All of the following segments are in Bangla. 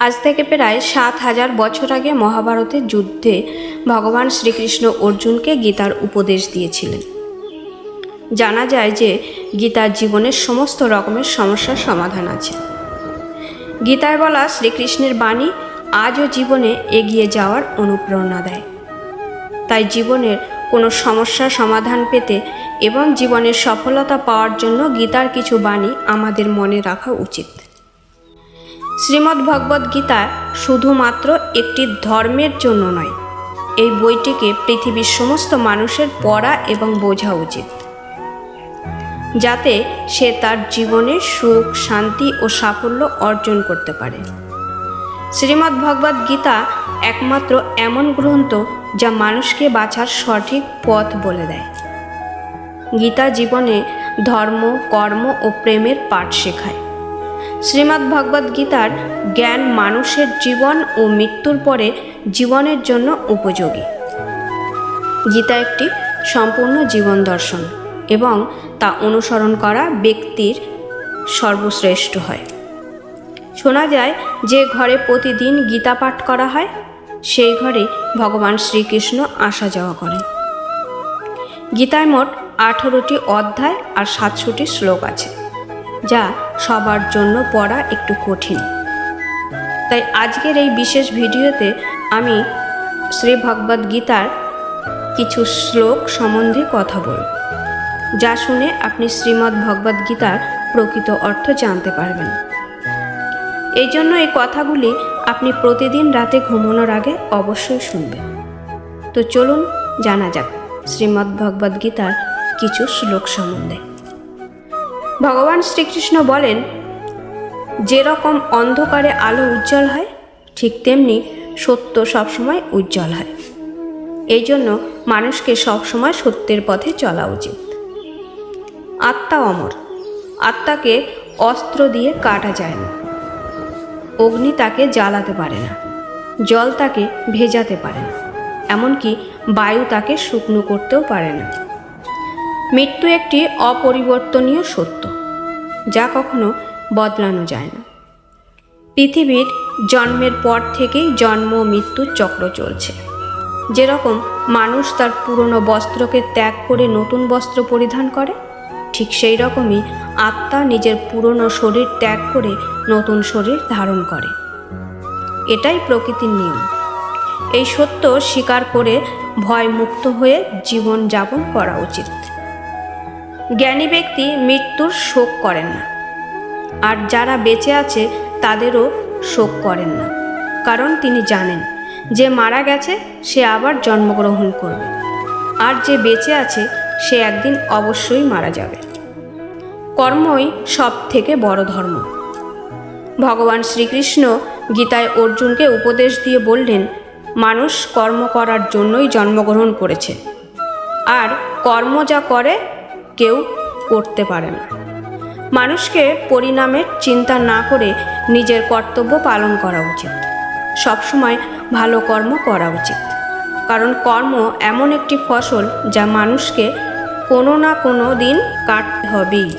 আজ থেকে প্রায় ৭,০০০ বছর আগে মহাভারতের যুদ্ধে ভগবান শ্রীকৃষ্ণ অর্জুনকে গীতার উপদেশ দিয়েছিলেন। জানা যায় যে গীতার জীবনের সমস্ত রকমের সমস্যার সমাধান আছে। গীতায় বলা শ্রীকৃষ্ণের বাণী আজও জীবনে এগিয়ে যাওয়ার অনুপ্রেরণা দেয়। তাই জীবনের কোনো সমস্যার সমাধান পেতে এবং জীবনের সফলতা পাওয়ার জন্য গীতার কিছু বাণী আমাদের মনে রাখা উচিত। শ্রীমদ্ ভগবদ গীতা শুধুমাত্র একটি ধর্মের জন্য নয়, এই বইটিকে পৃথিবীর সমস্ত মানুষের পড়া এবং বোঝা উচিত, যাতে সে তার জীবনে সুখ, শান্তি ও সাফল্য অর্জন করতে পারে। শ্রীমদ্ ভগবদ গীতা একমাত্র এমন গ্রন্থ যা মানুষকে বাঁচার সঠিক পথ বলে দেয়। গীতা জীবনে ধর্ম, কর্ম ও প্রেমের পাঠ শেখায়। শ্রীমদ্ ভগবদ গীতার জ্ঞান মানুষের জীবন ও মৃত্যুর পরে জীবনের জন্য উপযোগী। গীতা একটি সম্পূর্ণ জীবন দর্শন এবং তা অনুসরণ করা ব্যক্তির সর্বশ্রেষ্ঠ হয়। শোনা যায় যে ঘরে প্রতিদিন গীতা পাঠ করা হয় সেই ঘরে ভগবান শ্রীকৃষ্ণ আসা যাওয়া করেন। গীতায় মোট 18টি অধ্যায় আর 700টি শ্লোক আছে, যা সবার জন্য পড়া একটু কঠিন। তাই আজকের এই বিশেষ ভিডিওতে আমি শ্রীভগবদ গীতার কিছু শ্লোক সম্বন্ধে কথা বলব, যা শুনে আপনি শ্রীমদ্ ভগবদ গীতার প্রকৃত অর্থ জানতে পারবেন। এই জন্য এই কথাগুলি আপনি প্রতিদিন রাতে ঘুমানোর আগে অবশ্যই শুনবেন। তো চলুন জানা যাক শ্রীমদ্ ভগবদ গীতার কিছু শ্লোক সম্বন্ধে। ভগবান শ্রীকৃষ্ণ বলেন, যেরকম অন্ধকারে আলো উজ্জ্বল হয়, ঠিক তেমনি সত্য সবসময় উজ্জ্বল হয়। এই জন্য মানুষকে সবসময় সত্যের পথে চলা উচিত। আত্মা অমর, আত্মাকে অস্ত্র দিয়ে কাটা যায় না। অগ্নি তাকে জ্বালাতে পারে না, জল তাকে ভেজাতে পারে না, এমনকি বায়ু তাকে শুকনো করতেও পারে না। মৃত্যু একটি অপরিবর্তনীয় সত্য, যা কখনো বদলানো যায় না। পৃথিবীর জন্মের পর থেকেই জন্ম মৃত্যুর চক্র চলছে। যেরকম মানুষ তার পুরনো বস্ত্রকে ত্যাগ করে নতুন বস্ত্র পরিধান করে, ঠিক সেই রকমই আত্মা নিজের পুরনো শরীর ত্যাগ করে নতুন শরীর ধারণ করে। এটাই প্রকৃতির নিয়ম। এই সত্য স্বীকার করে ভয় মুক্ত হয়ে জীবন যাপন করা উচিত। জ্ঞানী ব্যক্তি মৃত্যুর শোক করেন না, আর যারা বেঁচে আছে তাদেরও শোক করেন না, কারণ তিনি জানেন যে মারা গেছে সে আবার জন্মগ্রহণ করবে, আর যে বেঁচে আছে সে একদিন অবশ্যই মারা যাবে। কর্মই সব থেকে বড় ধর্ম। ভগবান শ্রীকৃষ্ণ গীতায় অর্জুনকে উপদেশ দিয়ে বললেন, মানুষ কর্ম করার জন্যই জন্মগ্রহণ করেছে, আর কর্ম যা করে কেউ করতে পারে না। মানুষকে পরিণামের চিন্তা না করে নিজের কর্তব্য পালন করা উচিত। সবসময় ভালো কর্ম করা উচিত, কারণ কর্ম এমন একটি ফসল যা মানুষকে কোনো না কোনো দিন কাটতে হবেই।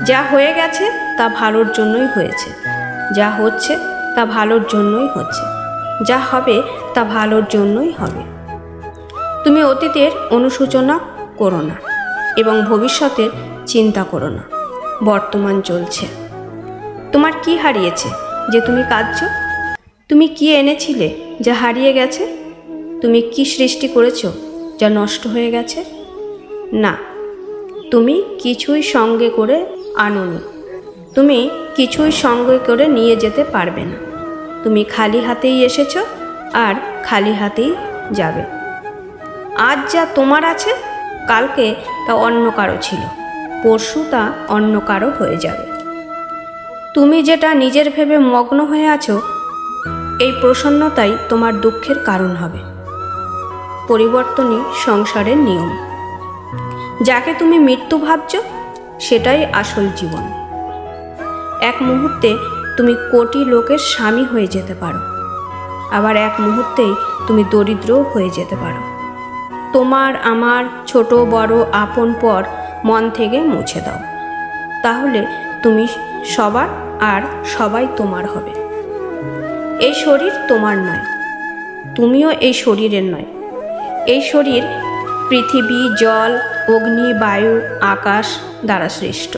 যা হয়ে গেছে তা ভালোর জন্যই হয়েছে, যা হচ্ছে তা ভালোর জন্যই হচ্ছে, যা হবে তা ভালোর জন্যই হবে। তুমি অতীতের অনুশোচনা করো না এবং ভবিষ্যতের চিন্তা করো না। বর্তমান চলছে। তোমার কি হারিয়েছে যে তুমি কাঁদছো? তুমি কি এনেছিলে যা হারিয়ে গেছে? তুমি কি সৃষ্টি করেছো যা নষ্ট হয়ে গেছে? না, তুমি কিছুই সঙ্গে করে আনোনি। তুমি কিছুই সঙ্গে করে নিয়ে যেতে পারবে না। তুমি খালি হাতেই এসেছো আর খালি হাতেই যাবে। আজ যা তোমার আছে, কালকে তা অন্য কারো ছিল, পরশু তা অন্য কারো হয়ে যাবে। তুমি যেটা নিজের ভেবে মগ্ন হয়ে আছো, এই প্রসন্নতাই তোমার দুঃখের কারণ হবে। পরিবর্তনই সংসারের নিয়ম। যাকে তুমি মৃত্যু ভাবছো, সেটাই আসল জীবন। এক মুহূর্তে তুমি কোটি লোকের স্বামী হয়ে যেতে পারো, আবার এক মুহূর্তেই তুমি দরিদ্রও হয়ে যেতে পারো। তোমার আমার ছোট বড় আপন পর মন থেকে মুছে দাও, তাহলে তুমি সবার আর সবাই তোমার হবে। এই শরীর তোমার নয়, তুমিও এই শরীরের নয়। এই শরীর পৃথিবী, জল, অগ্নি, বায়ু, আকাশ দ্বারা সৃষ্ট,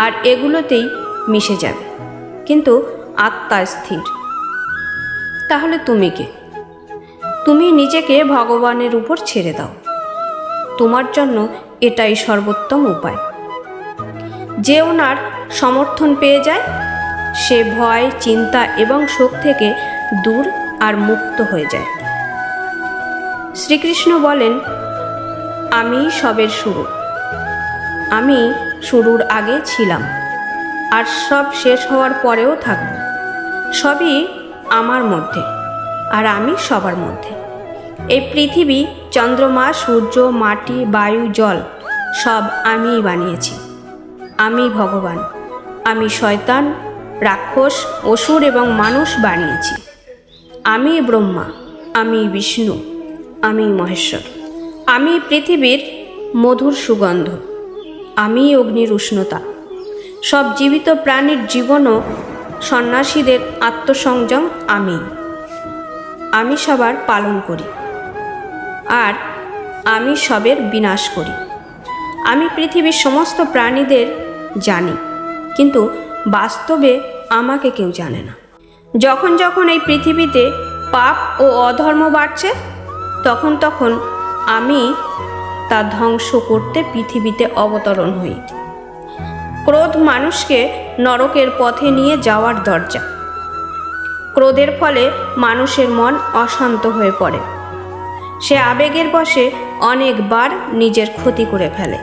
আর এগুলোতেই মিশে যাবে, কিন্তু আত্মা স্থির। তাহলে তুমি কে? তুমি নিজেকে ভগবানের উপর ছেড়ে দাও। তোমার জন্য এটাই সর্বোত্তম উপায়। যে ওনার সমর্থন পেয়ে যায়, সে ভয়, চিন্তা এবং শোক থেকে দূর আর মুক্ত হয়ে যায়। শ্রীকৃষ্ণ বলেন, আমি সবের শুরু। আমি শুরুর আগে ছিলাম, আর সব শেষ হওয়ার পরেও থাকব। সবই আমার মধ্যে, আর আমি সবার মধ্যে। এই পৃথিবী, চন্দ্রমা, সূর্য, মাটি, বায়ু, জল সব আমিই বানিয়েছি। আমি ভগবান। আমি শয়তান, রাক্ষস, অসুর এবং মানুষ বানিয়েছি। আমি ব্রহ্মা, আমি বিষ্ণু, আমি মহেশ্বর। আমি পৃথিবীর মধুর সুগন্ধ, আমি অগ্নির উষ্ণতা। সব জীবিত প্রাণীর জীবন ও সন্ন্যাসীদের আত্মসংযম আমি সবার পালন করি, আর আমি সবের বিনাশ করি। আমি পৃথিবীর সমস্ত প্রাণীদের জানি, কিন্তু বাস্তবে আমাকে কেউ জানে না। যখন যখন এই পৃথিবীতে পাপ ও অধর্ম বাড়ছে, তখন তখন আমি তা ধ্বংস করতে পৃথিবীতে অবতরণ হই। ক্রোধ মানুষকে নরকের পথে নিয়ে যাওয়ার দরজা। ক্রোধের ফলে মানুষের মন অশান্ত হয়ে পড়ে। সে আবেগের বশে অনেকবার নিজের ক্ষতি করে ফেলে।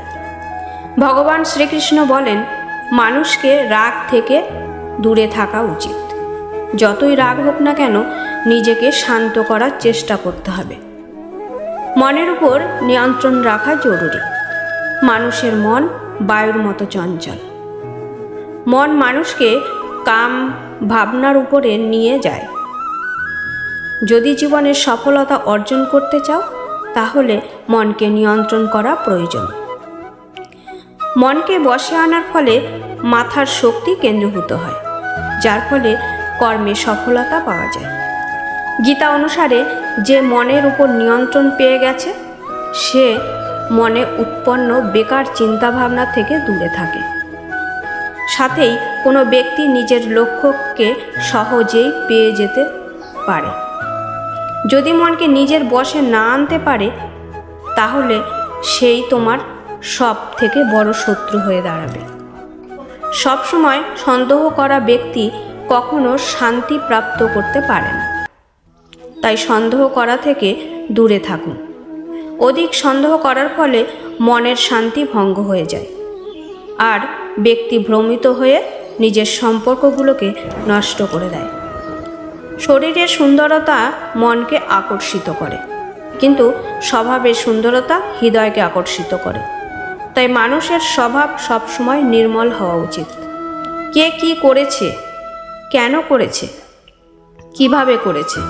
ভগবান শ্রীকৃষ্ণ বলেন, মানুষকে রাগ থেকে দূরে থাকা উচিত। যতই রাগ হোক না কেন, নিজেকে শান্ত করার চেষ্টা করতে হবে। মনের উপর নিয়ন্ত্রণ রাখা জরুরি। মানুষের মন বায়ুর মতো চঞ্চল। মন মানুষকে কাম ভাবনার উপরে নিয়ে যায়। যদি জীবনের সফলতা অর্জন করতে চাও, তাহলে মনকে নিয়ন্ত্রণ করা প্রয়োজন। মনকে বশে আনার ফলে মাথার শক্তি কেন্দ্রীভূত হয়, যার ফলে কর্মে সফলতা পাওয়া যায়। গীতা অনুসারে যে মনের উপর নিয়ন্ত্রণ পেয়ে গেছে, সে মনে উৎপন্ন বেকার চিন্তাভাবনা থেকে দূরে থাকে। সাথেই কোনো ব্যক্তি নিজের লক্ষ্যকে সহজেই পেয়ে যেতে পারে। যদি মনকে নিজের বশে না আনতে পারে, তাহলে সেই তোমার সব থেকে বড় শত্রু হয়ে দাঁড়াবে। সবসময় সন্দেহ করা ব্যক্তি কখনো শান্তি প্রাপ্ত করতে পারে না। তাই সন্দেহ করা থেকে দূরে থাকুন। অধিক সন্দেহ করার ফলে মনের শান্তি ভঙ্গ হয়ে যায়, আর ব্যক্তি ভ্রমিত হয়ে নিজের সম্পর্কগুলোকে নষ্ট করে দেয়। শরীরের সুন্দরতা মনকে আকর্ষিত করে, কিন্তু স্বভাবের সুন্দরতা হৃদয়কে আকর্ষিত করে। তাই মানুষের স্বভাব সবসময় নির্মল হওয়া উচিত। কে কি করেছে, কেন করেছে, কিভাবে করেছে,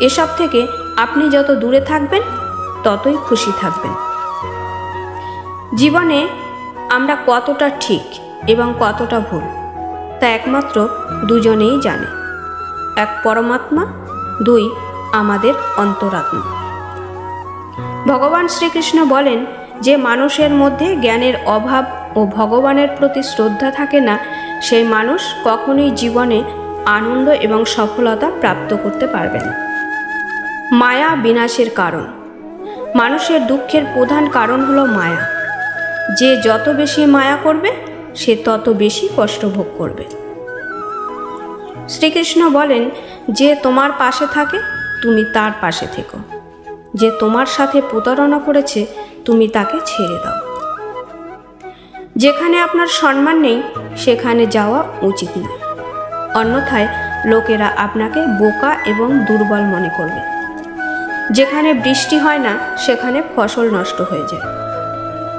এসব থেকে আপনি যত দূরে থাকবেন, ততই খুশি থাকবেন। জীবনে আমরা কতটা ঠিক এবং কতটা ভুল, তা একমাত্র দুজনেই জানে। এক পরমাত্মা, দুই আমাদের অন্তরাত্মা। ভগবান শ্রীকৃষ্ণ বলেন, যে মানুষের মধ্যে জ্ঞানের অভাব ও ভগবানের প্রতি শ্রদ্ধা থাকে না, সেই মানুষ কখনোই জীবনে আনন্দ এবং সফলতা প্রাপ্ত করতে পারবে না। মায়া বিনাশের কারণ। মানুষের দুঃখের প্রধান কারণ হলো মায়া। যে যত বেশি মায়া করবে, সে তত বেশি কষ্ট ভোগ করবে। শ্রীকৃষ্ণ বলেন, যে তোমার পাশে থাকে, তুমি তার পাশে থেকো। যে তোমার সাথে প্রতারণা করেছে, তুমি তাকে ছেড়ে দাও। যেখানে আপনার সম্মান নেই, সেখানে যাওয়া উচিত নয়। অন্যথায় লোকেরা আপনাকে বোকা এবং দুর্বল মনে করবে। যেখানে বৃষ্টি হয় না, সেখানে ফসল নষ্ট হয়ে যায়,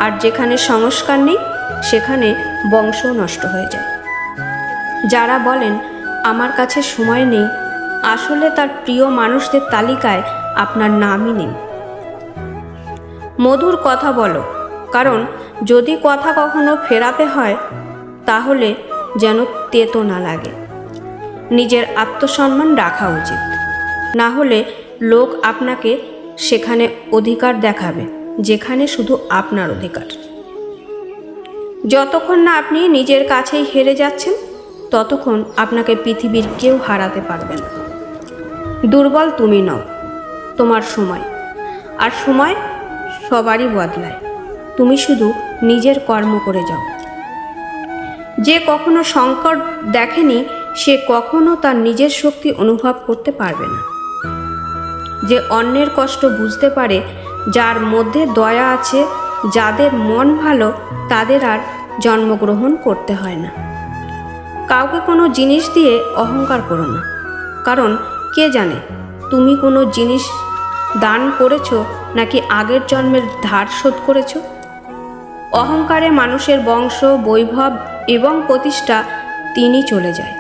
আর যেখানে সংস্কার নেই, সেখানে বংশ নষ্ট হয়ে যায়। যারা বলেন আমার কাছে সময় নেই, আসলে তার প্রিয় মানুষদের তালিকায় আপনার নামই নেই। মধুর কথা বলো, কারণ যদি কথা কখনো ফেরাতে হয়, তাহলে যেন তেতো না লাগে। নিজের আত্মসম্মান রাখা উচিত। না হলে লোক আপনাকে সেখানে অধিকার দেখাবে যেখানে শুধু আপনার অধিকার। যতক্ষণ না আপনি নিজের কাছেই হেরে যাচ্ছেন, ততক্ষণ আপনাকে পৃথিবীর কেউ হারাতে পারবে না। দুর্বল তুমি নও, তোমার সময়। আর সময় সবারই বদলায়। তুমি শুধু নিজের কর্ম করে যাও। যে কখনো সংকট দেখেনি, সে কখনো তার নিজের শক্তি অনুভব করতে পারবে না। যে অন্যের কষ্ট বুঝতে পারে, যার মধ্যে দয়া আছে, যাদের মন ভালো, তাদের আর জন্মগ্রহণ করতে হয় না। কাউকে কোনো জিনিস দিয়ে অহংকার করো না, কারণ কে জানে তুমি কোনো জিনিস দান করেছো নাকি আগের জন্মের ধার শোধ করেছো। অহংকারে মানুষের বংশ, বৈভব এবং প্রতিষ্ঠা তিনি চলে যায়।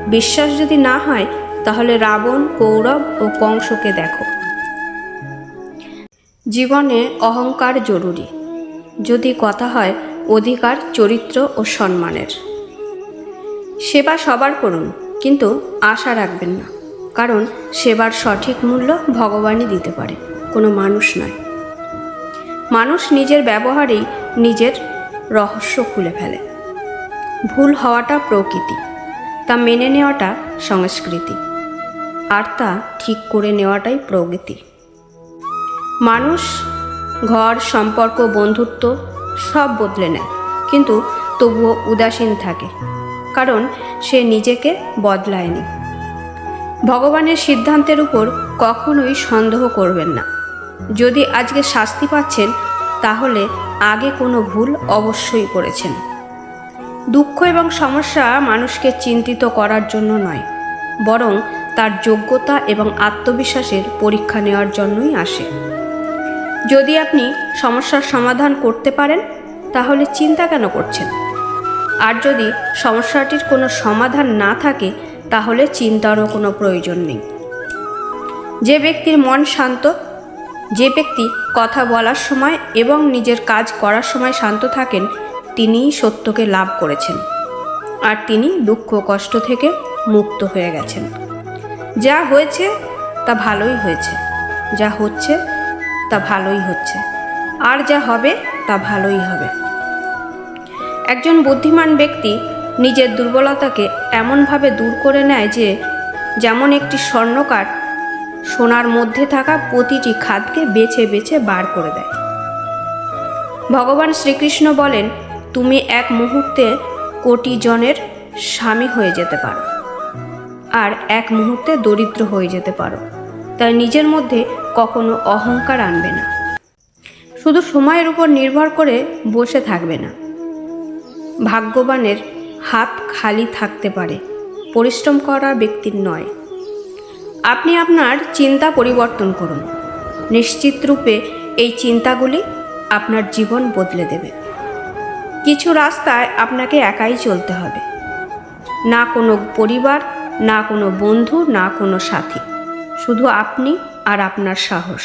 বিশ্বাস যদি না হয়, তাহলে রাবণ, কৌরব ও কংসকে দেখো। জীবনে অহংকার জরুরি যদি কথা হয় অধিকার, চরিত্র ও সম্মানের। সেবা সবার করুন, কিন্তু আশা রাখবেন না, কারণ সেবার সঠিক মূল্য ভগবানই দিতে পারে, কোনো মানুষ নয়। মানুষ নিজের ব্যবহারেই নিজের রহস্য খুলে ফেলে। ভুল হওয়াটা প্রকৃতি, তা মেনে নেওয়াটা সংস্কৃতি, আর তা ঠিক করে নেওয়াটাই প্রগতি। মানুষ ঘর, সম্পর্ক, বন্ধুত্ব সব বদলে নেয়, কিন্তু তবুও উদাসীন থাকে, কারণ সে নিজেকে বদলায়নি। ভগবানের সিদ্ধান্তের উপর কখনোই সন্দেহ করবেন না। যদি আজকে শাস্তি পাচ্ছেন, তাহলে আগে কোনো ভুল অবশ্যই করেছেন। দুঃখ এবং সমস্যা মানুষকে চিন্তিত করার জন্য নয়, বরং তার যোগ্যতা এবং আত্মবিশ্বাসের পরীক্ষা নেওয়ার জন্যই আসে। যদি আপনি সমস্যার সমাধান করতে পারেন, তাহলে চিন্তা কেন করছেন? আর যদি সমস্যাটির কোনো সমাধান না থাকে, তাহলে চিন্তারও কোনো প্রয়োজন নেই। যে ব্যক্তির মন শান্ত, যে ব্যক্তি কথা বলার সময় এবং নিজের কাজ করার সময় শান্ত থাকেন, তিনিই সত্যকে লাভ করেছেন, আর তিনি দুঃখ কষ্ট থেকে মুক্ত হয়ে গেছেন। যা হয়েছে তা ভালোই হয়েছে, যা হচ্ছে তা ভালোই হচ্ছে, আর যা হবে তা ভালোই হবে। একজন বুদ্ধিমান ব্যক্তি নিজের দুর্বলতাকে এমনভাবে দূর করে নেয় যে, যেমন একটি স্বর্ণকার সোনার মধ্যে থাকা প্রতিটি খাদকে বেছে বেছে বার করে দেয়। ভগবান শ্রীকৃষ্ণ বলেন, তুমি এক মুহূর্তে কোটি জনের স্বামী হয়ে যেতে পারো, আর এক মুহূর্তে দরিদ্র হয়ে যেতে পারো। তাই নিজের মধ্যে কখনো অহংকার আনবে না। শুধু সময়ের উপর নির্ভর করে বসে থাকবে না। ভাগ্যবানের হাত খালি থাকতে পারে, পরিশ্রম করা ব্যক্তির নয়। আপনি আপনার চিন্তা পরিবর্তন করুন। নিশ্চিত রূপে এই চিন্তাগুলি আপনার জীবন বদলে দেবে। কিছু রাস্তায় আপনাকে একাই চলতে হবে, না কোনো পরিবার, না কোনো বন্ধু, না কোনো সাথী, শুধু আপনি আর আপনার সাহস।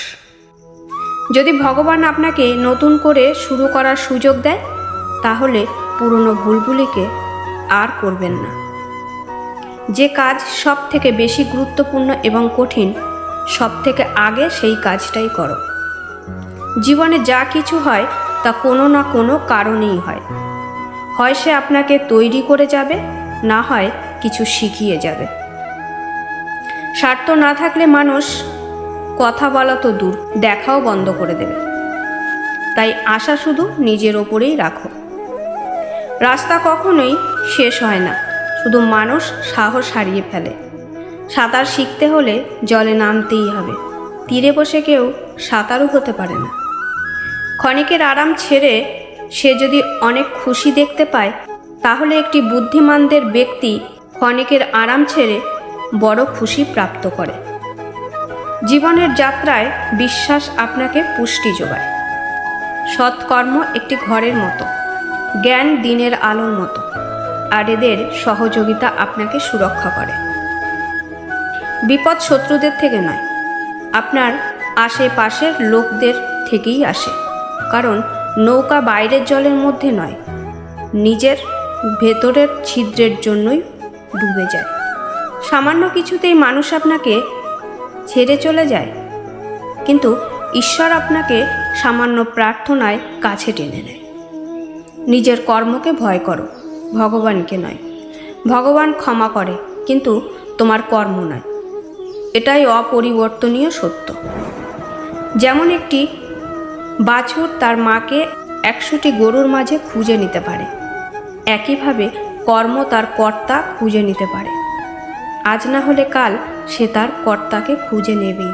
যদি ভগবান আপনাকে নতুন করে শুরু করার সুযোগ দেয়, তাহলে পুরনো ভুলগুলিকে আর করবেন না। যে কাজ সব থেকে বেশি গুরুত্বপূর্ণ এবং কঠিন, সব থেকে আগে সেই কাজটাই করো। জীবনে যা কিছু হয় তা কোনো না কোনো কারণেই হয়। হয় সে আপনাকে তৈরি করে যাবে, না হয় কিছু শিখিয়ে যাবে। স্বার্থ না থাকলে মানুষ কথা বলা তো দূর, দেখাও বন্ধ করে দেবে। তাই আশা শুধু নিজের ওপরেই রাখো। রাস্তা কখনোই শেষ হয় না, শুধু মানুষ সাহস হারিয়ে ফেলে। সাঁতার শিখতে হলে জলে নামতেই হবে, তীরে বসে কেউ সাঁতারু হতে পারে না। ক্ষণিকের আরাম ছেড়ে সে যদি অনেক খুশি দেখতে পায়, তাহলে একটি বুদ্ধিমানদের ব্যক্তি ক্ষণিকের আরাম ছেড়ে বড় খুশি প্রাপ্ত করে। জীবনের যাত্রায় বিশ্বাস আপনাকে পুষ্টি যোগায়। সৎকর্ম একটি ঘরের মতো, জ্ঞান দিনের আলোর মতো, আর এদের সহযোগিতা আপনাকে সুরক্ষা করে। বিপদ শত্রুদের থেকে নয়, আপনার আশেপাশের লোকদের থেকেই আসে। কারণ নৌকা বাইরের জলের মধ্যে নয়, নিজের ভেতরের ছিদ্রের জন্যই ডুবে যায়। সামান্য কিছুতেই মানুষ আপনাকে ছেড়ে চলে যায়, কিন্তু ঈশ্বর আপনাকে সামান্য প্রার্থনায় কাছে টেনে নেয়। নিজের কর্মকে ভয় করো, ভগবানকে নয়। ভগবান ক্ষমা করে, কিন্তু তোমার কর্ম নয়। এটাই অপরিবর্তনীয় সত্য। যেমন একটি বাছুর তার মাকে 100টি গরুর মাঝে খুঁজে নিতে পারে, একইভাবে কর্ম তার কর্তা খুঁজে নিতে পারে। আজ না হলে কাল সে তার কর্তাকে খুঁজে নেবেই।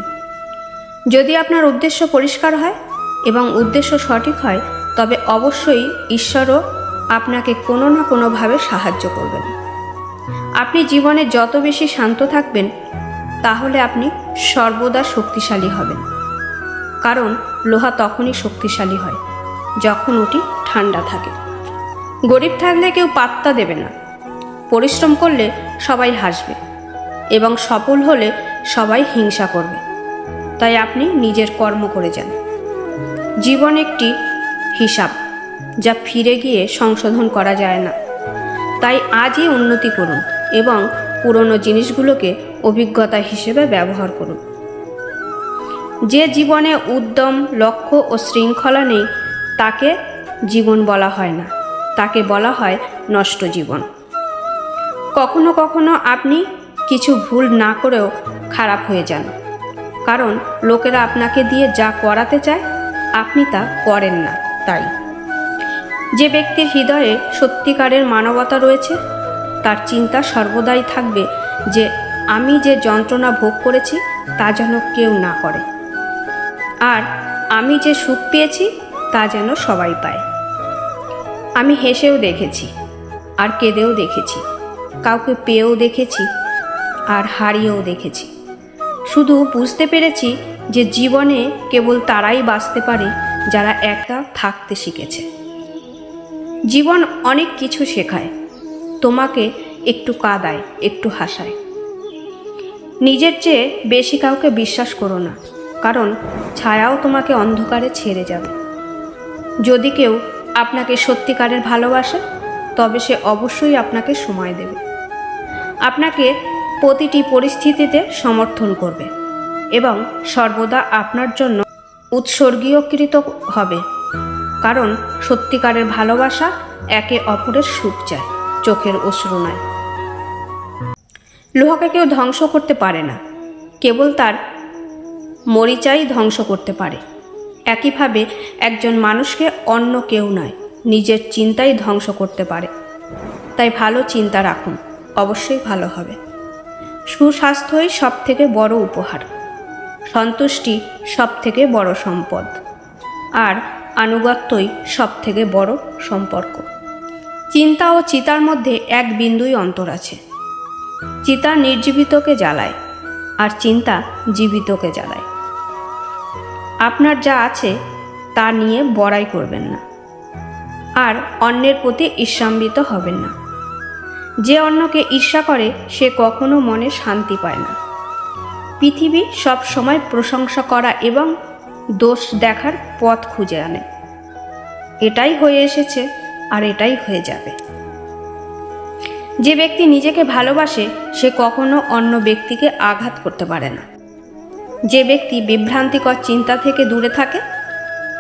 যদি আপনার উদ্দেশ্য পরিষ্কার হয় এবং উদ্দেশ্য সঠিক হয়, তবে অবশ্যই ঈশ্বরও আপনাকে কোনো না কোনোভাবে সাহায্য করবেন। আপনি জীবনে যত বেশি শান্ত থাকবেন, তাহলে আপনি সর্বদা শক্তিশালী হবেন। কারণ লোহা তখনই শক্তিশালী হয় যখন ওটি ঠান্ডা থাকে। গরিব থাকলে কেউ পাত্তা দেবে না, পরিশ্রম করলে সবাই হাসবে এবং সফল হলে সবাই হিংসা করবে। তাই আপনি নিজের কর্ম করে যান। জীবন একটি হিসাব, যা ফিরে গিয়ে সংশোধন করা যায় না। তাই আজই উন্নতি করুন এবং পুরনো জিনিসগুলোকে অভিজ্ঞতা হিসেবে ব্যবহার করুন। যে জীবনে উদ্যম, লক্ষ্য ও শৃঙ্খলা নেই, তাকে জীবন বলা হয় না, তাকে বলা হয় নষ্ট জীবন। কখনো কখনো আপনি কিছু ভুল না করেও খারাপ হয়ে যান, কারণ লোকেরা আপনাকে দিয়ে যা করাতে চায় আপনি তা করেন না। তাই যে ব্যক্তির হৃদয়ে সত্যিকারের মানবতা রয়েছে, তার চিন্তা সর্বদাই থাকবে যে আমি যে যন্ত্রণা ভোগ করেছি তা যেন কেউ না করে, আর আমি যে সুখ পেয়েছি তা যেন সবাই পায়। আমি হেসেও দেখেছি আর কেঁদেও দেখেছি, কাউকে পেয়েও দেখেছি আর হারিয়েও দেখেছি। শুধু বুঝতে পেরেছি যে জীবনে কেবল তারাই বাঁচতে পারে যারা একা থাকতে শিখেছে। জীবন অনেক কিছু শেখায়, তোমাকে একটু কাঁদায়, একটু হাসায়। নিজের চেয়ে বেশি কাউকে বিশ্বাস করো না, কারণ ছায়াও তোমাকে অন্ধকারে ছেড়ে যাবে। যদি কেউ আপনাকে সত্যিকারের ভালোবাসে, তবে সে অবশ্যই আপনাকে সময় দেবে, আপনাকে প্রতিটি পরিস্থিতিতে সমর্থন করবে এবং সর্বদা আপনার জন্য উৎসর্গীয়কৃত হবে। কারণ সত্যিকারের ভালোবাসা একে অপরের সুখ চায়, চোখের অশ্রু নয়। লোহাকে কেউ ধ্বংস করতে পারে না, কেবল তার মরিচাই ধ্বংস করতে পারে। একইভাবে একজন মানুষকে অন্য কেউ নয়, নিজের চিন্তাই ধ্বংস করতে পারে। তাই ভালো চিন্তা রাখুন, অবশ্যই ভালো হবে। সুস্বাস্থ্যই সবথেকে বড় উপহার, সন্তুষ্টি সবথেকে বড় সম্পদ, আর আনুগত্যই সবথেকে বড় সম্পর্ক। চিন্তা ও চিতার মধ্যে এক বিন্দুই অন্তর আছে। চিতা নির্জীবিতকে জ্বালায়, আর চিন্তা জীবিতকে জ্বালায়। আপনার যা আছে তা নিয়ে বড়াই করবেন না, আর অন্যের প্রতি ঈর্ষান্বিত হবেন না। যে অন্যকে ঈর্ষা করে সে কখনো মনে শান্তি পায় না। পৃথিবী সব সময় প্রশংসা করা এবং দোষ দেখার পথ খুঁজে আনে। এটাই হয়ে এসেছে আর এটাই হয়ে যাবে। যে ব্যক্তি নিজেকে ভালোবাসে সে কখনো অন্য ব্যক্তিকে আঘাত করতে পারে না। যে ব্যক্তি বিভ্রান্তিকর চিন্তা থেকে দূরে থাকে,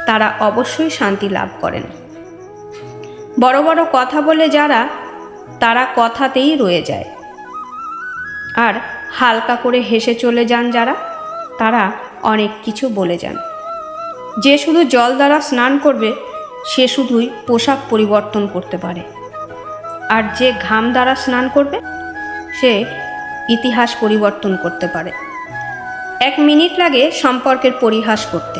তারা অবশ্যই শান্তি লাভ করেন। বড় বড় কথা বলে যারা, তারা কথাতেই রয়ে যায়। আর হালকা করে হেসে চলে যান যারা, তারা অনেক কিছু বলে যান। যে শুধু জল দ্বারা স্নান করবে সে শুধুই পোশাক পরিবর্তন করতে পারে, আর যে ঘাম দ্বারা স্নান করবে সে ইতিহাস পরিবর্তন করতে পারে। 1 মিনিট লাগে সম্পর্কের পরিহাস করতে,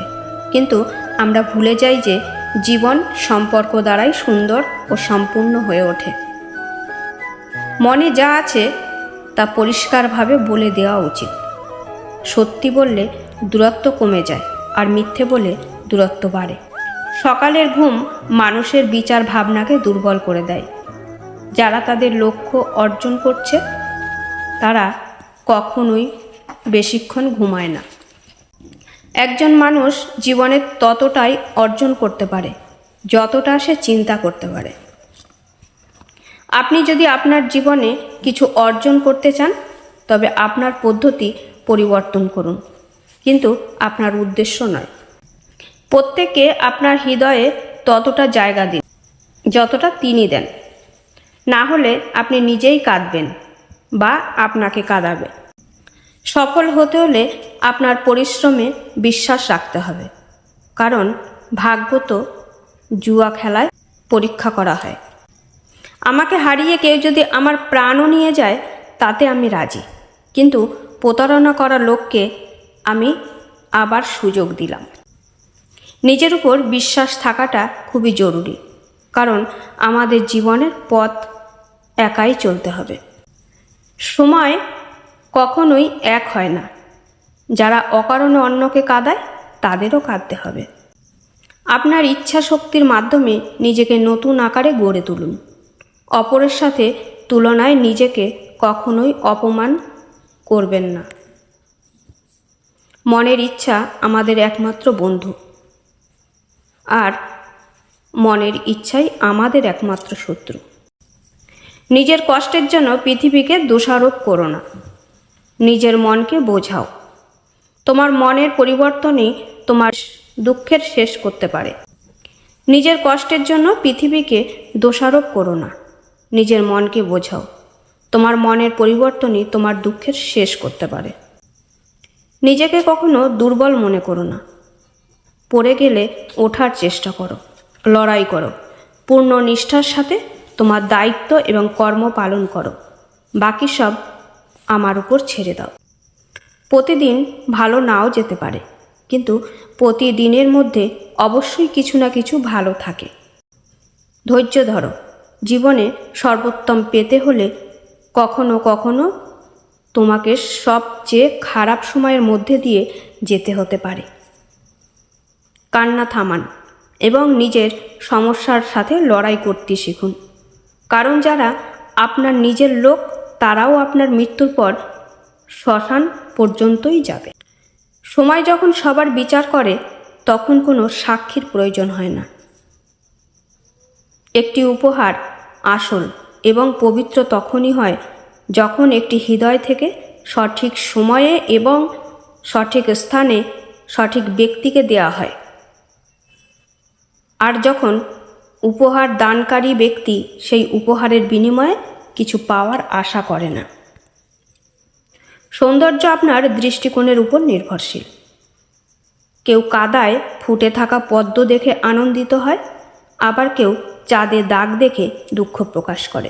কিন্তু আমরা ভুলে যাই যে জীবন সম্পর্ক দ্বারাই সুন্দর ও সম্পূর্ণ হয়ে ওঠে। মনে যা আছে তা পরিষ্কারভাবে বলে দেওয়া উচিত। সত্যি বললে দূরত্ব কমে যায়, আর মিথ্যে বলে দূরত্ব বাড়ে। সকালের ঘুম মানুষের বিচার ভাবনাকে দুর্বল করে দেয়। যারা তাদের লক্ষ্য অর্জন করছে তারা কখনোই বেশিক্ষণ ঘুমায় না। একজন মানুষ জীবনে ততটাই অর্জন করতে পারে যতটা সে চিন্তা করতে পারে। আপনি যদি আপনার জীবনে কিছু অর্জন করতে চান, তবে আপনার পদ্ধতি পরিবর্তন করুন, কিন্তু আপনার উদ্দেশ্য নয়। প্রত্যেককে আপনার হৃদয়ে ততটা জায়গা দিন যতটা তিনি দেন, না হলে আপনি নিজেই কাঁদবেন বা আপনাকে কাঁদাবে। সফল হতে হলে আপনার পরিশ্রমে বিশ্বাস রাখতে হবে, কারণ ভাগ্য তো জুয়া খেলায় পরীক্ষা করা হয়। আমাকে হারিয়ে কেউ যদি আমার প্রাণও নিয়ে যায় তাতে আমি রাজি, কিন্তু প্রতারণা করা লোককে আমি আবার সুযোগ দিলাম। নিজের উপর বিশ্বাস থাকাটা খুবই জরুরি, কারণ আমাদের জীবনের পথ একাই চলতে হবে। সময় কখনোই এক হয় না। যারা অকারণে অন্যকে কাঁদায় তাদেরও কাঁদতে হবে। আপনার ইচ্ছা শক্তির মাধ্যমে নিজেকে নতুন আকারে গড়ে তুলুন। অপরের সাথে তুলনায় নিজেকে কখনোই অপমান করবেন না। মনের ইচ্ছা আমাদের একমাত্র বন্ধু, আর মনের ইচ্ছাই আমাদের একমাত্র শত্রু। নিজের কষ্টের জন্য পৃথিবীকে দোষারোপ করো না, নিজের মনকে বোঝাও। তোমার মনের পরিবর্তনই তোমার দুঃখের শেষ করতে পারে। নিজের কষ্টের জন্য পৃথিবীকে দোষারোপ করো না, নিজের মনকে বোঝাও। তোমার মনের পরিবর্তনই তোমার দুঃখের শেষ করতে পারে। নিজেকে কখনো দুর্বল মনে করো না। পড়ে গেলে ওঠার চেষ্টা করো, লড়াই করো। পূর্ণ নিষ্ঠার সাথে তোমার দায়িত্ব এবং কর্ম পালন করো। বাকি সব আমার উপর ছেড়ে দাও। প্রতিদিন ভালো নাও যেতে পারে, কিন্তু প্রতিদিনের মধ্যে অবশ্যই কিছু না কিছু ভালো থাকে। ধৈর্য ধরো। জীবনে সর্বোত্তম পেতে হলে কখনো কখনো তোমাকে সবচেয়ে খারাপ সময়ের মধ্যে দিয়ে যেতে হতে পারে। কান্না থামান এবং নিজের সমস্যার সাথে লড়াই করতে শিখুন, কারণ যারা আপনার নিজের লোক তারাও আপনার মৃত্যুর পর শ্মশান পর্যন্তই যাবে। সময় যখন সবার বিচার করে তখন কোনো সাক্ষীর প্রয়োজন হয় না। একটি উপহার আসল এবং পবিত্র তখনই হয় যখন একটি হৃদয় থেকে সঠিক সময়ে এবং সঠিক স্থানে সঠিক ব্যক্তিকে দেয়া হয়, আর যখন উপহার দানকারী ব্যক্তি সেই উপহারের বিনিময়ে কিছু পাওয়ার আশা করে না। সৌন্দর্য আপনার দৃষ্টিকোণের উপর নির্ভরশীল। কেউ কাদায় ফুটে থাকা পদ্ম দেখে আনন্দিত হয়, আবার কেউ চাঁদে দাগ দেখে দুঃখ প্রকাশ করে।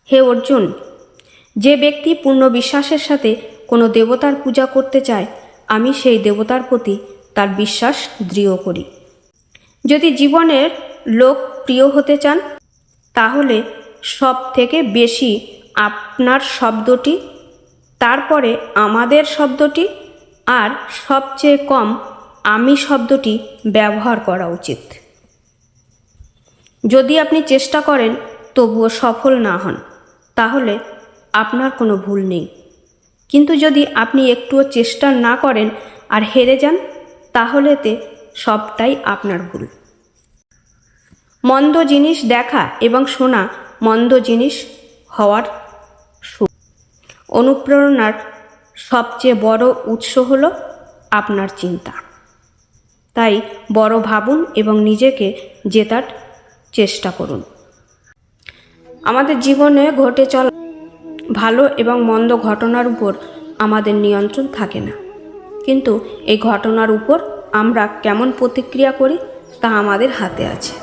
হে অর্জুন, যে ব্যক্তি পূর্ণ বিশ্বাসের সাথে কোনো দেবতার পূজা করতে চায়, আমি সেই দেবতার প্রতি তার বিশ্বাস দৃঢ় করি। যদি জীবনের লোক প্রিয় হতে চান, তাহলে সব থেকে বেশি আপনার শব্দটি, তারপরে আমাদের শব্দটি, আর সবচেয়ে কম আমি শব্দটি ব্যবহার করা উচিত। যদি আপনি চেষ্টা করেন তবুও সফল না হন, তাহলে আপনার কোনো ভুল নেই। কিন্তু যদি আপনি একটুও চেষ্টা না করেন আর হেরে যান, তাহলেতে সবটাই আপনার ভুল। মন্দ জিনিস দেখা এবং শোনা মন্দ জিনিস হওয়ার অনুপ্রেরণার সবচেয়ে বড় উৎস হল আপনার চিন্তা। তাই বড় ভাবুন এবং নিজেকে জেতার চেষ্টা করুন। আমাদের জীবনে ঘটে চলা ভালো এবং মন্দ ঘটনার উপর আমাদের নিয়ন্ত্রণ থাকে না, কিন্তু এই ঘটনার উপর আমরা কেমন প্রতিক্রিয়া করি তা আমাদের হাতে আছে।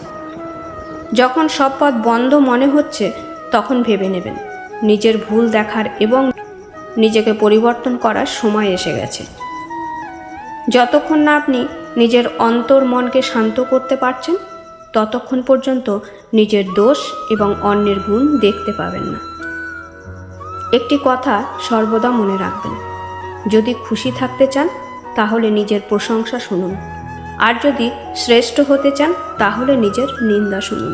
যখন সব পথ বন্ধ মনে হচ্ছে, তখন ভেবে নেবেন নিজের ভুল দেখার এবং নিজেকে পরিবর্তন করার সময় এসে গেছে। যতক্ষণ না আপনি নিজের অন্তর মনকে শান্ত করতে পারছেন, ততক্ষণ পর্যন্ত নিজের দোষ এবং অন্যের গুণ দেখতে পাবেন না। একটি কথা সর্বদা মনে রাখবেন, যদি খুশি থাকতে চান তাহলে নিজের প্রশংসা শুনুন, আর যদি শ্রেষ্ঠ হতে চান তাহলে নিজের নিন্দা শুনুন।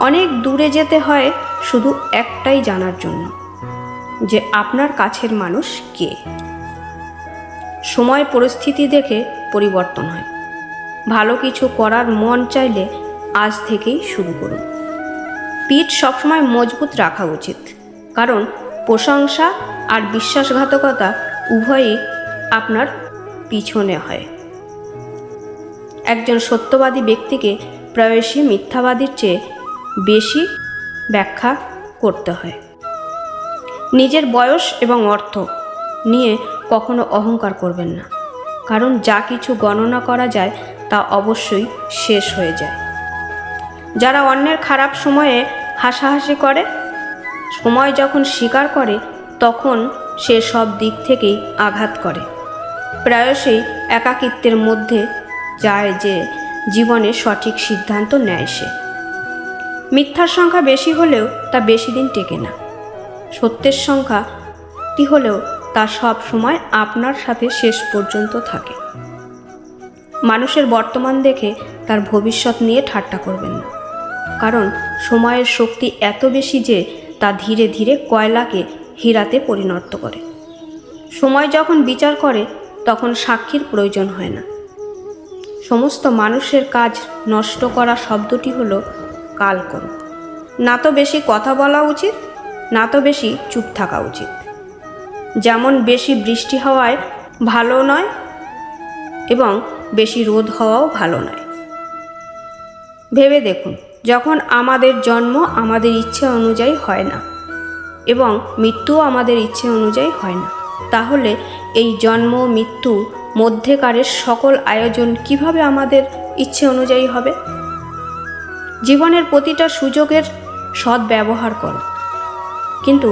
অনেক দূরে যেতে হয় শুধু একটাই জানার জন্য, যে আপনার কাছের মানুষ কে। সময় পরিস্থিতি দেখে পরিবর্তন হয়। ভালো কিছু করার মন চাইলে আজ থেকেই শুরু করুন। পিঠ সবসময় মজবুত রাখা উচিত, কারণ প্রশংসা আর বিশ্বাসঘাতকতা উভয়ই আপনার পিছনে হয়। একজন সত্যবাদী ব্যক্তিকে প্রায়শই মিথ্যাবাদীর চেয়ে বেশি ব্যাখ্যা করতে হয়। নিজের বয়স এবং অর্থ নিয়ে কখনো অহংকার করবেন না, কারণ যা কিছু গণনা করা যায় তা অবশ্যই শেষ হয়ে যায়। যারা অন্যের খারাপ সময়ে হাসাহাসি করে, সময় যখন স্বীকার করে তখন সে সব দিক থেকেই আঘাত করে। প্রায়শই একাকিত্বের মধ্যে যায় যে জীবনে সঠিক সিদ্ধান্ত নেয় সে। মিথ্যার সংখ্যা বেশি হলেও তা বেশি দিন টেকে না। সত্যের সংখ্যাটি হলেও তা সব সময় আপনার সাথে শেষ পর্যন্ত থাকে। মানুষের বর্তমান দেখে তার ভবিষ্যৎ নিয়ে ঠাট্টা করবেন না, কারণ সময়ের শক্তি এত বেশি যে তা ধীরে ধীরে কয়লাকে হীরাতে পরিণত করে। সময় যখন বিচার করে তখন সাক্ষীর প্রয়োজন হয় না। সমস্ত মানুষের কাজ নষ্ট করা শব্দটি হলো কাল করো। না তো বেশি কথা বলা উচিত, না তো বেশি চুপ থাকা উচিত। যেমন বেশি বৃষ্টি হওয়ায় ভালো নয় এবং বেশি রোদ হওয়াও ভালো নয়। ভেবে দেখুন, যখন আমাদের জন্ম আমাদের ইচ্ছে অনুযায়ী হয় না এবং মৃত্যুও আমাদের ইচ্ছে অনুযায়ী হয় না, তাহলে এই জন্ম মৃত্যু মধ্যেকারের সকল আয়োজন কিভাবে আমাদের ইচ্ছে অনুযায়ী হবে? জীবনের প্রতিটা সুযোগের সদ্ব্যবহার করো, কিন্তু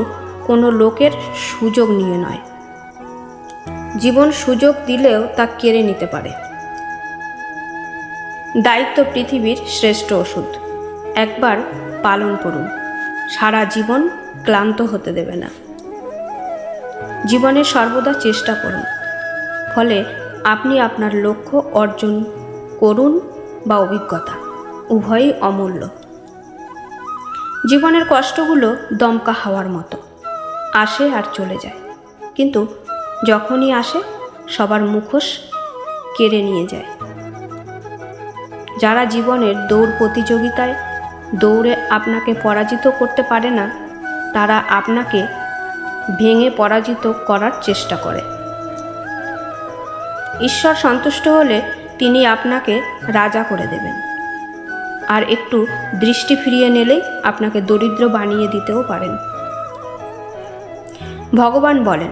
কোনো লোকের সুযোগ নিয়ে নয়। জীবন সুযোগ দিলেও তা কেড়ে নিতে পারে। দায়িত্ব পৃথিবীর শ্রেষ্ঠ ওষুধ। একবার পালন করুন, সারা জীবন ক্লান্ত হতে দেবে না। জীবনে সর্বদা চেষ্টা করুন, ফলে আপনি আপনার লক্ষ্য অর্জন করুন বা অভিজ্ঞতা, উভয়ই অমূল্য। জীবনের কষ্টগুলো দমকা হাওয়ার মতো, আসে আর চলে যায়, কিন্তু যখনই আসে সবার মুখোশ কেড়ে নিয়ে যায়। যারা জীবনের দৌড় প্রতিযোগিতায় দৌড়ে আপনাকে পরাজিত করতে পারে না, তারা আপনাকে ভেঙে পরাজিত করার চেষ্টা করে। ঈশ্বর সন্তুষ্ট হলে তিনি আপনাকে রাজা করে দেবেন, আর একটু দৃষ্টি ফিরিয়ে নিলেই আপনাকে দরিদ্র বানিয়ে দিতেও পারেন। ভগবান বলেন,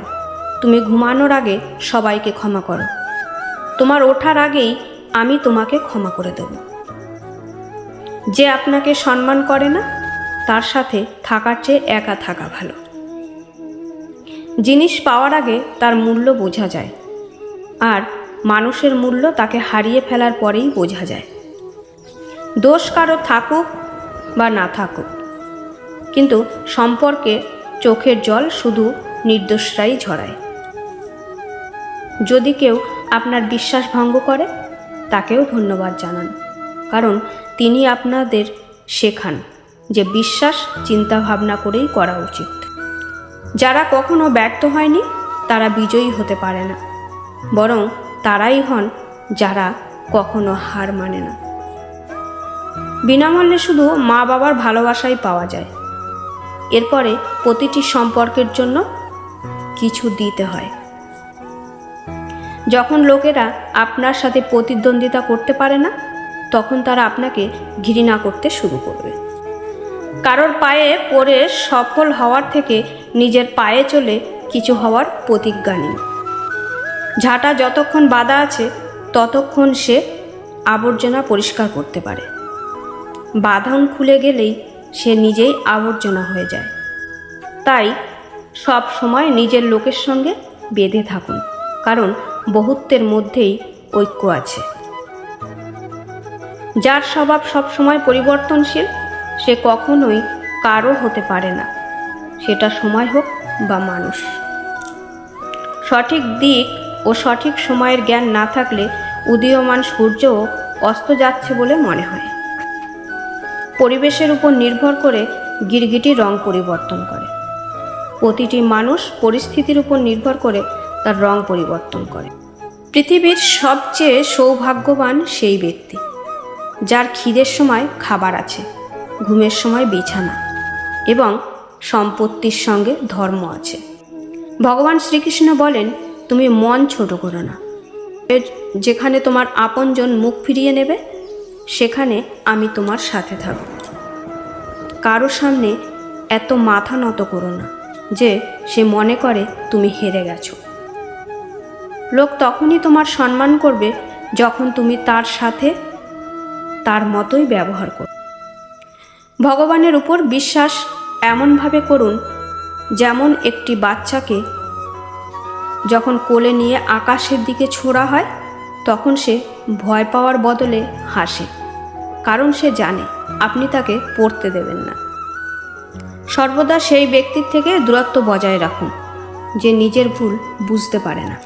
তুমি ঘুমানোর আগে সবাইকে ক্ষমা করো, তোমার ওঠার আগেই আমি তোমাকে ক্ষমা করে দেব। যে আপনাকে সম্মান করে না, তার সাথে থাকার চেয়ে একা থাকা ভালো। জিনিস পাওয়ার আগে তার মূল্য বোঝা যায়, আর মানুষের মূল্য তাকে হারিয়ে ফেলার পরেই বোঝা যায়। দোষ কারো থাকুক বা না থাকুক, কিন্তু সম্পর্কে চোখের জল শুধু নির্দোষরাই ঝরায়। যদি কেউ আপনার বিশ্বাস ভঙ্গ করে, তাকেও ধন্যবাদ জানান, কারণ তিনি আপনাদের শেখান যে বিশ্বাস চিন্তা ভাবনা করেই করা উচিত। যারা কখনো ব্যর্থ হয়নি তারা বিজয়ী হতে পারে না, বরং তারাই হন যারা কখনো হার মানে না। বিনামূল্যে শুধু মা বাবার ভালোবাসাই পাওয়া যায়। এরপরে প্রতিটি সম্পর্কের জন্য কিছু দিতে হয়। যখন লোকেরা আপনার সাথে প্রতিদ্বন্দ্বিতা করতে পারে না, তখন তারা আপনাকে ঘৃণা করতে শুরু করবে। কারোর পায়ে পড়ে সফল হওয়ার থেকে নিজের পায়ে চলে কিছু হওয়ার প্রতিজ্ঞা নিন। ঝাঁটা যতক্ষণ বাঁধা আছে ততক্ষণ সে আবর্জনা পরিষ্কার করতে পারে। বাঁধন খুলে গেলেই সে নিজেই আবর্জনা হয়ে যায়। তাই সব সময় নিজের লোকের সঙ্গে বেঁধে থাকুন, কারণ বহুত্বের মধ্যেই ঐক্য আছে। যার স্বভাব সবসময় পরিবর্তনশীল, সে কখনোই কারো হতে পারে না, সেটা সময় হোক বা মানুষ। সঠিক দিক ও সঠিক সময়ের জ্ঞান না থাকলে উদীয়মান সূর্যও অস্ত যাচ্ছে বলে মনে হয়। পরিবেশের উপর নির্ভর করে গিরগিটি রং পরিবর্তন করে। প্রতিটি মানুষ পরিস্থিতির উপর নির্ভর করে তার রং পরিবর্তন করে। পৃথিবীর সবচেয়ে সৌভাগ্যবান সেই ব্যক্তি যার খিদের সময় খাবার আছে, ঘুমের সময় বিছানা এবং সম্পত্তির সঙ্গে ধর্ম আছে। ভগবান শ্রীকৃষ্ণ বলেন, তুমি মন ছোট করো না। যেখানে তোমার আপনজন মুখ ফিরিয়ে নেবে, সেখানে আমি তোমার সাথে থাকব। কারো সামনে এত মাথা নত করো না যে সে মনে করে তুমি হেরে গেছো। লোক তখনই তোমার সম্মান করবে যখন তুমি তার সাথে তার মতোই ব্যবহার করো। ভগবানের উপর বিশ্বাস এমনভাবে করুন যেমন একটি বাচ্চাকে যখন কোলে নিয়ে আকাশের দিকে ছোড়া হয় তখন সে ভয় পাওয়ার বদলে হাসে, কারণ সে জানে আপনি তাকে পড়তে দেবেন না। সর্বদা সেই ব্যক্তির থেকে দূরত্ব বজায় রাখুন যে নিজের ভুল বুঝতে পারে না।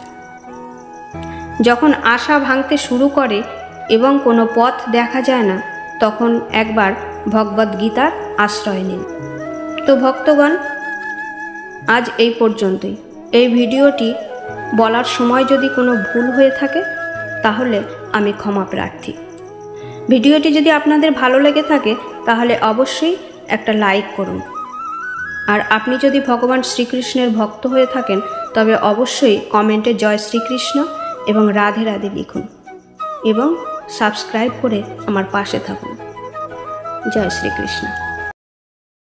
যখন আশা ভাঙতে শুরু করে এবং কোনো পথ দেখা যায় না, তখন একবার ভগবদ্গীতার আশ্রয় নিন। তো ভক্তগণ, আজ এই পর্যন্তই। এই ভিডিওটি বলার সময় যদি কোনো ভুল হয়ে থাকে তাহলে আমি ক্ষমা প্রার্থী। ভিডিওটি যদি আপনাদের ভালো লেগে থাকে তাহলে অবশ্যই একটা লাইক করুন। আর আপনি যদি ভগবান শ্রীকৃষ্ণের ভক্ত হয়ে থাকেন তবে অবশ্যই কমেন্টে জয় শ্রীকৃষ্ণ এবং রাধে রাধে লিখুন এবং সাবস্ক্রাইব করে আমার পাশে থাকুন। জয় শ্রীকৃষ্ণ।